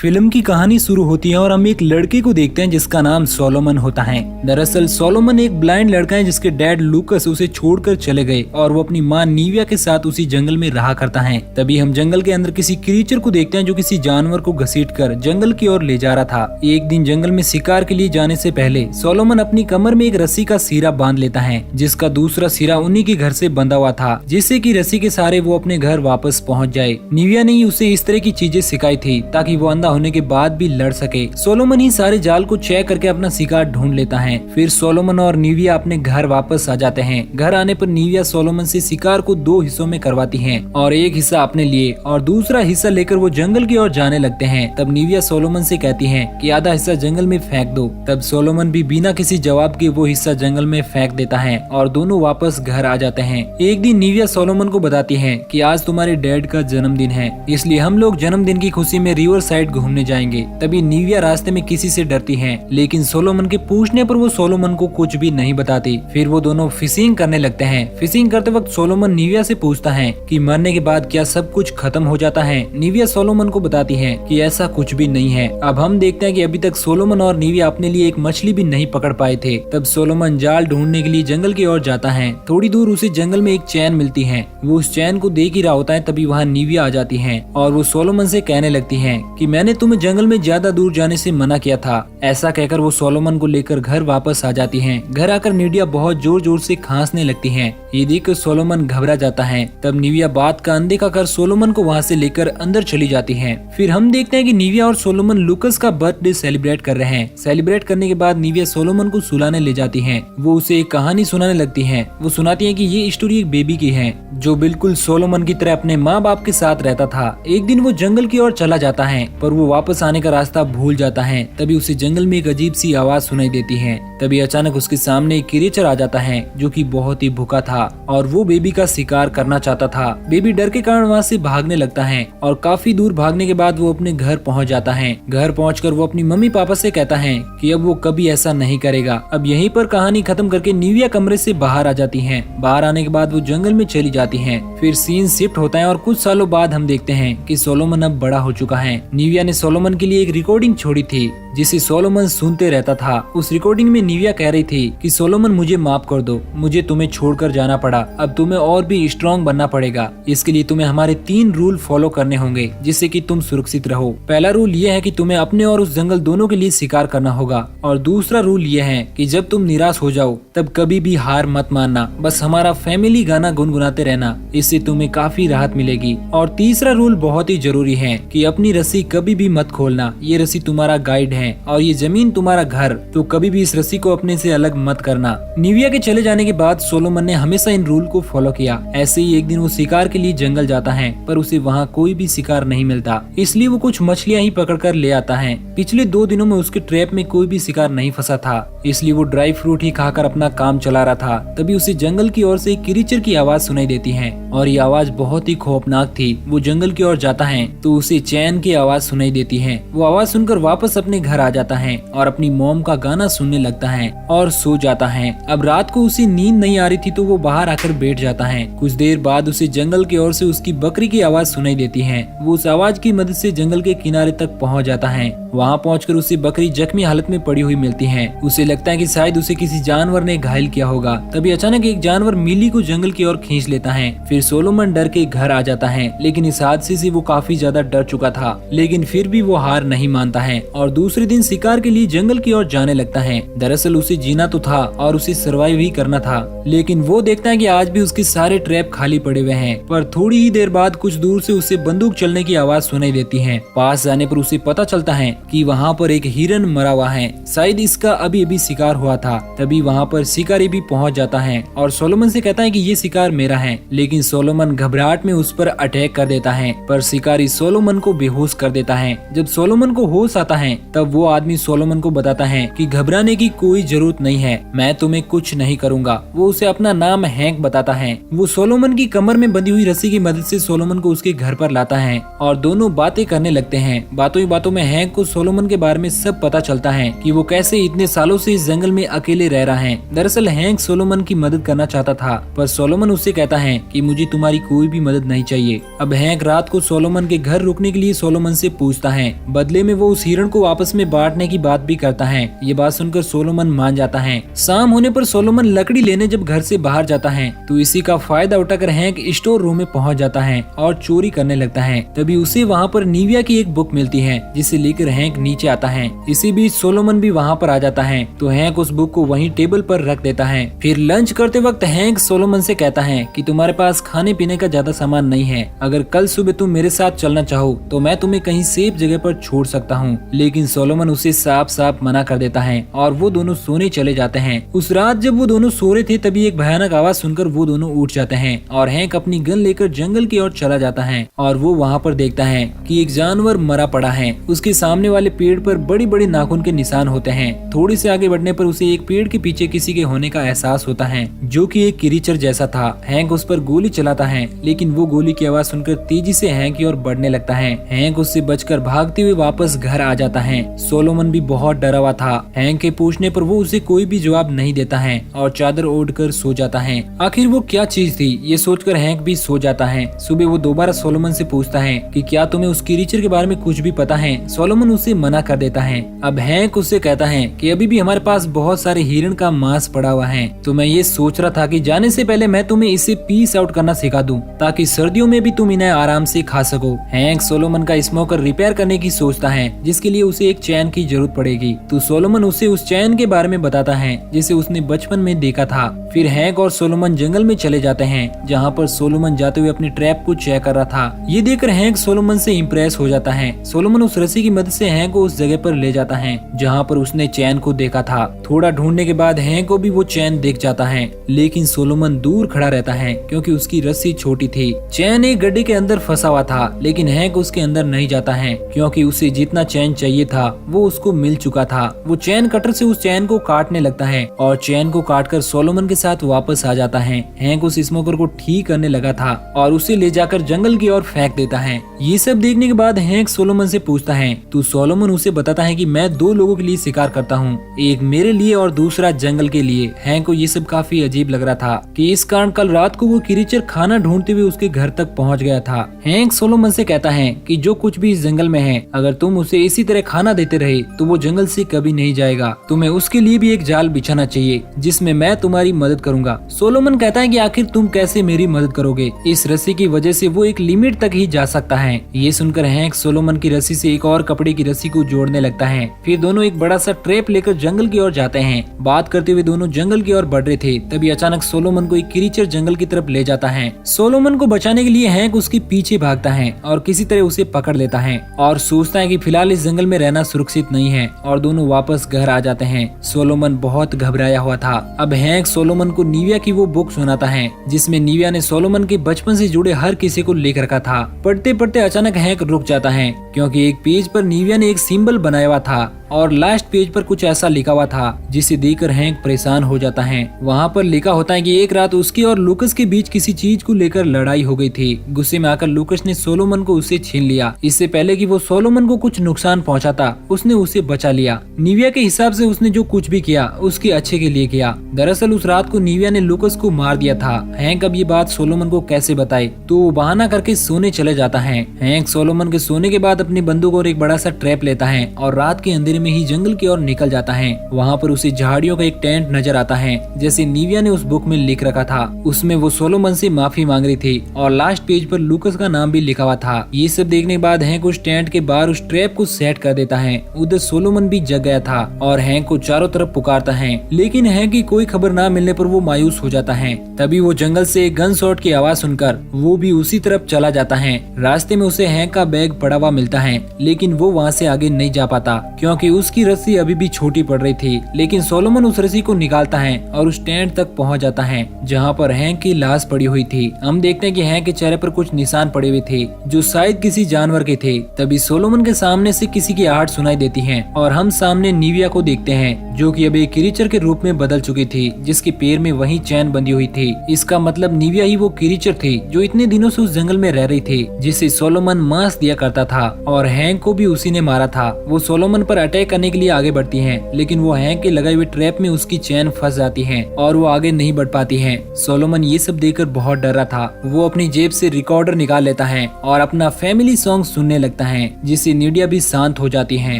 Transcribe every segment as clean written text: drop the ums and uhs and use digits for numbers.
Film की कहानी शुरू होती है और हम एक लड़के को देखते हैं जिसका नाम सोलोमन होता है। दरअसल सोलोमन एक ब्लाइंड लड़का है जिसके डैड लूकस उसे छोड़कर चले गए और वो अपनी माँ नीविया के साथ उसी जंगल में रहा करता है। तभी हम जंगल के अंदर किसी क्रीचर को देखते हैं जो किसी जानवर को घसीटकर जंगल की ओर ले जा रहा था। एक दिन जंगल में शिकार के लिए जाने से पहले सोलोमन अपनी कमर में एक रस्सी का सिरा बांध लेता है जिसका दूसरा सिरा उन्हीं के घर से बंधा हुआ था, जिससे कि रस्सी के सहारे वो अपने घर वापस पहुंच जाए। नीविया ने ही उसे इस तरह की चीजें सिखाई थी ताकि वो अंधा होने के बाद भी लड़ सके। सोलोमन ही सारे जाल को चेक करके अपना शिकार ढूंढ लेता है। फिर सोलोमन और नीविया अपने घर वापस आ जाते हैं। घर आने पर नीविया सोलोमन से शिकार को 2 हिस्सों में करवाती है और एक हिस्सा अपने लिए और दूसरा हिस्सा लेकर वो जंगल की ओर जाने लगते हैं। तब नीविया सोलोमन से कहती है कि आधा हिस्सा जंगल में फेंक दो। तब सोलोमन भी बिना किसी जवाब के वो हिस्सा जंगल में फेंक देता है और दोनों वापस घर आ जाते हैं। एक दिन नीविया सोलोमन को बताती है कि आज तुम्हारे डैड का जन्मदिन है, इसलिए हम लोग जन्मदिन की खुशी में रिवर साइड घूमने जाएंगे। तभी नीविया रास्ते में किसी से डरती है, लेकिन सोलोमन के पूछने पर वो सोलोमन को कुछ भी नहीं बताती। फिर वो दोनों फिशिंग करने लगते हैं। फिशिंग करते वक्त सोलोमन नीविया से पूछता है कि मरने के बाद क्या सब कुछ खत्म हो जाता है। नीविया सोलोमन को बताती है कि ऐसा कुछ भी नहीं है। अब हम देखते हैं कि अभी तक सोलोमन और नीविया अपने लिए एक मछली भी नहीं पकड़ पाए थे। तब सोलोमन जाल ढूंढने के लिए जंगल की ओर जाता है। थोड़ी दूर उसे जंगल में एक चैन मिलती है। वो उस चैन को देख ही रहा होता है, तभी वहाँ नीविया आ जाती है और वो सोलोमन से कहने लगती है कि मैंने तुम्हें जंगल में ज्यादा दूर जाने से मना किया था। ऐसा कहकर वो सोलोमन को लेकर घर वापस आ जाती है। घर आकर नीविया बहुत जोर जोर से खांसने लगती है। ये देखकर सोलोमन घबरा जाता है। तब नीविया बात का अनदेखा कर सोलोमन को वहाँ से लेकर अंदर चली जाती है। फिर हम देखते हैं कि नीविया और सोलोमन लूकस का बर्थडे सेलिब्रेट कर रहे हैं। सेलिब्रेट करने के बाद नीविया सोलोमन को सुलाने ले जाती है। वो उसे एक कहानी सुनाने लगती है। वो सुनाती है कि ये स्टोरी एक बेबी की है जो बिल्कुल सोलोमन की तरह अपने माँ बाप के साथ रहता था। एक दिन वो जंगल की ओर चला जाता है पर वो वापस आने का रास्ता भूल जाता है। तभी उसे जंगल में एक अजीब सी आवाज सुनाई देती है। तभी अचानक उसके सामने एक क्रीचर आ जाता है जो कि बहुत ही भूखा था और वो बेबी का शिकार करना चाहता था। बेबी डर के कारण वहाँ से भागने लगता है और काफी दूर भागने के बाद वो अपने घर पहुँच जाता है। घर पहुँचकर वो अपनी मम्मी पापा से कहता है कि अब वो कभी ऐसा नहीं करेगा। अब यहीं पर कहानी खत्म करके नीविया कमरे से बाहर आ जाती है। बाहर आने के बाद वो जंगल में चली जाती है। फिर सीन शिफ्ट होता है और कुछ सालों बाद हम देखते हैं कि सोलोमन अब बड़ा हो चुका है। नीविया ने सोलोमन के लिए एक रिकॉर्डिंग छोड़ी थी जिसे सोलोमन सुनते रहता था। उस रिकॉर्डिंग में नीविया कह रही थी कि सोलोमन मुझे माफ कर दो, मुझे तुम्हें छोड़कर जाना पड़ा। अब तुम्हें और भी स्ट्रॉन्ग बनना पड़ेगा। इसके लिए तुम्हें हमारे 3 रूल फॉलो करने होंगे जिससे कि तुम सुरक्षित रहो। पहला रूल ये है कि तुम्हें अपने और उस जंगल दोनों के लिए शिकार करना होगा और दूसरा रूल ये है कि जब तुम निराश हो जाओ तब कभी भी हार मत मानना, बस हमारा फैमिली गाना गुनगुनाते रहना, इससे तुम्हें काफी राहत मिलेगी। और तीसरा रूल बहुत ही जरूरी है कि अपनी रस्सी कभी भी मत खोलना। ये रस्सी तुम्हारा गाइड है और ये जमीन तुम्हारा घर, तो कभी भी इस रस्सी को अपने से अलग मत करना। नीविया के चले जाने के बाद सोलोमन ने हमेशा इन रूल को फॉलो किया। ऐसे ही एक दिन वो शिकार के लिए जंगल जाता है पर उसे वहाँ कोई भी शिकार नहीं मिलता, इसलिए वो कुछ मछलियाँ ही पकड़ कर ले आता है। पिछले 2 दिनों में उसके ट्रैप में कोई भी शिकार नहीं फंसा था, इसलिए वो ड्राई फ्रूट ही खाकर अपना काम चला रहा था। तभी उसे जंगल की ओर से एक क्रीचर की आवाज सुनाई देती है और ये आवाज बहुत ही खौफनाक थी। वो जंगल की ओर जाता है तो उसे चैन की आवाज सुनाई देती है। वो आवाज सुनकर वापस अपने घर आ जाता है और अपनी मॉम का गाना सुनने लगता है और सो जाता है। अब रात को उसे नींद नहीं आ रही थी तो वो बाहर आकर बैठ जाता है। कुछ देर बाद उसे जंगल की ओर से उसकी बकरी की आवाज सुनाई देती है। वो उस आवाज की मदद से जंगल के किनारे तक पहुंच जाता है। वहाँ पहुंचकर उसे बकरी जख्मी हालत में पड़ी हुई मिलती है। उसे लगता है कि शायद उसे किसी जानवर ने घायल किया होगा। तभी अचानक एक जानवर मिली को जंगल की ओर खींच लेता है। फिर सोलोमन डर के घर आ जाता है, लेकिन इस हादसे से वो काफी ज्यादा डर चुका था, लेकिन फिर भी वो हार नहीं मानता है और दूसरे दिन शिकार के लिए जंगल की ओर जाने लगता है। दरअसल उसे जीना तो था और उसे सर्वाइव ही करना था, लेकिन वो देखता है कि आज भी उसके सारे ट्रैप खाली पड़े हुए हैं। पर थोड़ी ही देर बाद कुछ दूर से उसे बंदूक चलने की आवाज सुनाई देती है। पास जाने पर उसे पता चलता है कि वहाँ पर एक हिरन मरा हुआ है, शायद इसका अभी अभी शिकार हुआ था। तभी वहाँ पर शिकारी भी पहुँच जाता है और सोलोमन से कहता है कि ये शिकार मेरा है, लेकिन सोलोमन घबराहट में उस पर अटैक कर देता है। पर शिकारी सोलोमन को बेहोश कर देता है। जब सोलोमन को होश आता है तब तब वो आदमी सोलोमन को बताता है कि घबराने की कोई जरूरत नहीं है, मैं तुम्हें कुछ नहीं करूंगा। वो उसे अपना नाम हैंक बताता है। वो सोलोमन की कमर में बंधी हुई रस्सी की मदद से सोलोमन को उसके घर पर लाता है और दोनों बातें करने लगते हैं। बातों ही बातों में हैंक को सोलोमन के बारे में सब पता चलता है कि वो कैसे इतने सालों से इस जंगल में अकेले रह रहा है। दरअसल हैंक सोलोमन की मदद करना चाहता था, पर सोलोमन उससे कहता है कि मुझे तुम्हारी कोई भी मदद नहीं चाहिए। अब हैंक रात को सोलोमन के घर रुकने के लिए सोलोमन से पूछता है। बदले में वो उस हिरण को आपस में बांटने की बात भी करता है। ये बात सुनकर सोलोमन मान जाता है। शाम होने पर सोलोमन लकड़ी लेने जब घर से बाहर जाता है तो इसी का फायदा उठाकर हैंक स्टोर रूम में पहुंच जाता है और चोरी करने लगता है। तभी उसे वहाँ पर निविया की एक बुक मिलती है जिसे लेकर हैंक नीचे आता है। इसी बीच सोलोमन भी वहाँ पर आ जाता है तो हैंक उस बुक को वहीं टेबल पर रख देता है। फिर लंच करते वक्त हैंक सोलोमन से कहता है कि तुम्हारे पास खाने पीने का ज्यादा सामान नहीं है, अगर कल सुबह तुम मेरे साथ चलना चाहो तो मैं तुम्हें कहीं सेफ जगह पर छोड़ सकता हूँ। लेकिन सोलोमन उसे साफ साफ मना कर देता है और वो दोनों सोने चले जाते हैं। उस रात जब वो दोनों सो रहे थे तभी एक भयानक आवाज सुनकर वो दोनों उठ जाते हैं और हैंक अपनी गन लेकर जंगल की ओर चला जाता है और वो वहाँ पर देखता है कि एक जानवर मरा पड़ा है। उसके सामने वाले पेड़ पर बड़ी बड़ी नाखून के निशान होते हैं। थोड़ी से आगे बढ़ने पर उसे एक पेड़ के पीछे किसी के होने का एहसास होता है जो कि एक क्रीचर जैसा था। हैंक उस पर गोली चलाता है लेकिन वो गोली की आवाज सुनकर तेजी से हैंक की ओर बढ़ने लगता है। हैंक उससे बचकर भागते हुए वापस घर आ जाता है। सोलोमन भी बहुत डरा हुआ था। हैंक के पूछने पर वो उसे कोई भी जवाब नहीं देता है और चादर ओढ़कर सो जाता है। आखिर वो क्या चीज थी ये सोचकर हैंक भी सो जाता है। सुबह वो दोबारा सोलोमन से पूछता है कि क्या तुम्हें उस क्रीचर के बारे में कुछ भी पता है। सोलोमन उसे मना कर देता है। अब हैंक उससे कहता है कि अभी भी हमारे पास बहुत सारे हिरण का मांस पड़ा हुआ है, तो मैं ये सोच रहा था कि जाने से पहले मैं तुम्हें इसे पीस आउट करना सिखा दूं ताकि सर्दियों में भी तुम इन्हें आराम से खा सको। हैंक सोलोमन का स्मोकर रिपेयर करने की सोचता है जिसके लिए उसे एक चैन की जरूरत पड़ेगी। तो सोलोमन उसे उस चैन के बारे में बताता है जिसे उसने बचपन में देखा था। फिर हैंक और सोलोमन जंगल में चले जाते हैं जहाँ पर सोलोमन जाते हुए अपनी ट्रैप को चेक कर रहा था। ये देखकर हैंक सोलोमन से इम्प्रेस हो जाता है। सोलोमन उस रस्सी की मदद से हैंक को उस जगह पर ले जाता है जहाँ पर उसने चैन को देखा था। थोड़ा ढूंढने के बाद हैंक को भी वो चैन दिख जाता है, लेकिन सोलोमन दूर खड़ा रहता है क्योंकि उसकी रस्सी छोटी थी। चैन एक गड्ढे के अंदर फंसा हुआ था, लेकिन हैंक उसके अंदर नहीं जाता है क्योंकि उसे जितना चैन चाहिए था वो उसको मिल चुका था। वो चैन कटर से उस चैन को काटने लगता है और चैन को काटकर सोलोमन के साथ वापस आ जाता है। हैंक उस स्मोकर को ठीक करने लगा था और उसे ले जाकर जंगल की ओर फेंक देता है। ये सब देखने के बाद हैंक सोलोमन से पूछता है तो सोलोमन उसे बताता है कि मैं 2 लोगों के लिए शिकार करता हूँ, एक मेरे लिए और दूसरा जंगल के लिए। हैंक को ये सब काफी अजीब लग रहा था कि इस कारण कल रात को वो क्रीचर खाना ढूंढते हुए उसके घर तक पहुँच गया था। हैंक सोलोमन से कहता है कि जो कुछ भी इस जंगल में है अगर तुम उसे इसी तरह खाना देते रहे तो वो जंगल से कभी नहीं जाएगा। तुम्हें उसके लिए भी एक जाल बिछाना चाहिए जिसमें मैं तुम्हारी मदद करूंगा। सोलोमन कहता है कि आखिर तुम कैसे मेरी मदद करोगे, इस रस्सी की वजह से वो एक लिमिट तक ही जा सकता है। ये सुनकर हैंक सोलोमन की रस्सी से एक और कपड़े की रस्सी को जोड़ने लगता है। फिर दोनों एक बड़ा सा ट्रैप लेकर जंगल की ओर जाते हैं। बात करते हुए दोनों जंगल की ओर बढ़ रहे थे तभी अचानक सोलोमन को एक क्रीचर जंगल की तरफ ले जाता है। सोलोमन को बचाने के लिए हैंक उसके पीछे भागता है और किसी तरह उसे पकड़ लेता है और सोचता है कि फिलहाल इस जंगल में रहना सुरक्षित नहीं है और दोनों वापस घर आ जाते हैं। सोलोमन बहुत घबराया हुआ था। अब हैंक सोलोमन को निविया की वो बुक सुनाता है जिसमें निविया ने सोलोमन के बचपन से जुड़े हर किसी को लेकर रखा था। पढ़ते पढ़ते अचानक हैंक रुक जाता है क्योंकि एक पेज पर निविया ने एक सिंबल बनाया हुआ था और लास्ट पेज पर कुछ ऐसा लिखा हुआ था जिसे देखकर हैंक परेशान हो जाता है। वहाँ पर लिखा होता है कि एक रात उसके और लूकस के बीच किसी चीज को लेकर लड़ाई हो गई थी। गुस्से में आकर लूकस ने सोलोमन को उससे छीन लिया। इससे पहले कि वो सोलोमन को कुछ नुकसान पहुंचाता उसने उसे बचा लिया। निविया के हिसाब से उसने जो कुछ भी किया उसके अच्छे के लिए किया। दरअसल उस रात को निविया ने लूकस को मार दिया था। हैंक अब ये बात सोलोमन को कैसे बताए तो वो बहाना करके सोने चले जाता है। हैंक सोलोमन के सोने के बाद अपनी बंदूक और एक बड़ा सा ट्रैप लेता है और रात के अंधेरे में ही जंगल की ओर निकल जाता है। वहाँ पर उसे झाड़ियों का एक टेंट नजर आता है जैसे निविया ने उस बुक में लिख रखा था। उसमें वो सोलोमन से माफी मांग रही थी और लास्ट पेज पर लूकस का नाम भी लिखा हुआ था। ये सब देखने के बाद हैंक उस टेंट के बाहर उस ट्रैप को सेट कर देता है। उधर सोलोमन भी जग गया था और हैंक को चारों तरफ पुकारता है, लेकिन हैंक की कोई खबर न मिलने पर वो मायूस हो जाता है। तभी वो जंगल से एक गन शॉट की आवाज सुनकर वो भी उसी तरफ चला जाता है। रास्ते में उसे हैंक का बैग पड़ा हुआ मिलता है, लेकिन वो वहाँ से आगे नहीं जा पाता क्योंकि क्योंकि उसकी रस्सी अभी भी छोटी पड़ रही थी। लेकिन सोलोमन उस रस्सी को निकालता है और उस टेंट तक पहुंच जाता है जहां पर हैंक की लाश पड़ी हुई थी। हम देखते हैं कि हैंक के चेहरे पर कुछ निशान पड़े हुए थे जो शायद किसी जानवर के थे। तभी सोलोमन के सामने से किसी की आहट सुनाई देती है और हम सामने निविया को देखते हैं जो कि अब एक क्रीचर के रूप में बदल चुकी थी, जिसके पैर में वही चैन बंधी हुई थी। इसका मतलब निविया ही वो क्रीचर थी जो इतने दिनों से उस जंगल में रह रही थी, जिसे सोलोमन मांस दिया करता था और हैंक को भी उसी ने मारा था। वो सोलोमन पर अटैक करने के लिए आगे बढ़ती है, लेकिन वो हैंक के लगाए हुए ट्रैप में उसकी चैन फंस जाती है और वो आगे नहीं बढ़ पाती है। सोलोमन ये सब देखकर बहुत डर रहा था। वो अपनी जेब से रिकॉर्डर निकाल लेता है और अपना फैमिली सॉन्ग सुनने लगता है, जिससे निविया भी शांत हो जाती है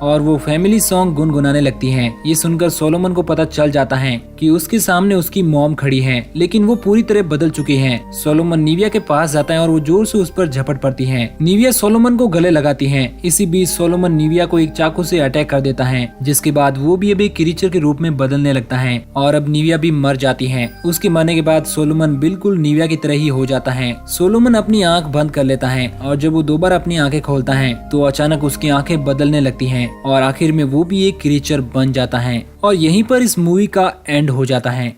और वो फैमिली सॉन्ग गुनगुनाने लगती है। ये सुनकर सोलोमन को पता चल जाता है कि उसके सामने उसकी मॉम खड़ी है, लेकिन वो पूरी तरह बदल चुकी है। सोलोमन निविया के पास जाता है और वो जोर से उस पर झपट पड़ती है। निविया सोलोमन को गले लगाती है। इसी बीच सोलोमन निविया को एक चाकू से अटैक कर देता है, जिसके बाद वो भी अब एक क्रीचर के रूप में बदलने लगता है और अब निविया भी मर जाती है। उसके मरने के बाद सोलोमन बिल्कुल निविया की तरह ही हो जाता है। सोलोमन अपनी आंख बंद कर लेता है और जब वो दोबारा अपनी आंखें खोलता है तो अचानक उसकी आंखें बदलने लगती हैं और आखिर में वो भी एक क्रीचर बन जाता है। और यहीं पर इस मूवी का एंड हो जाता है।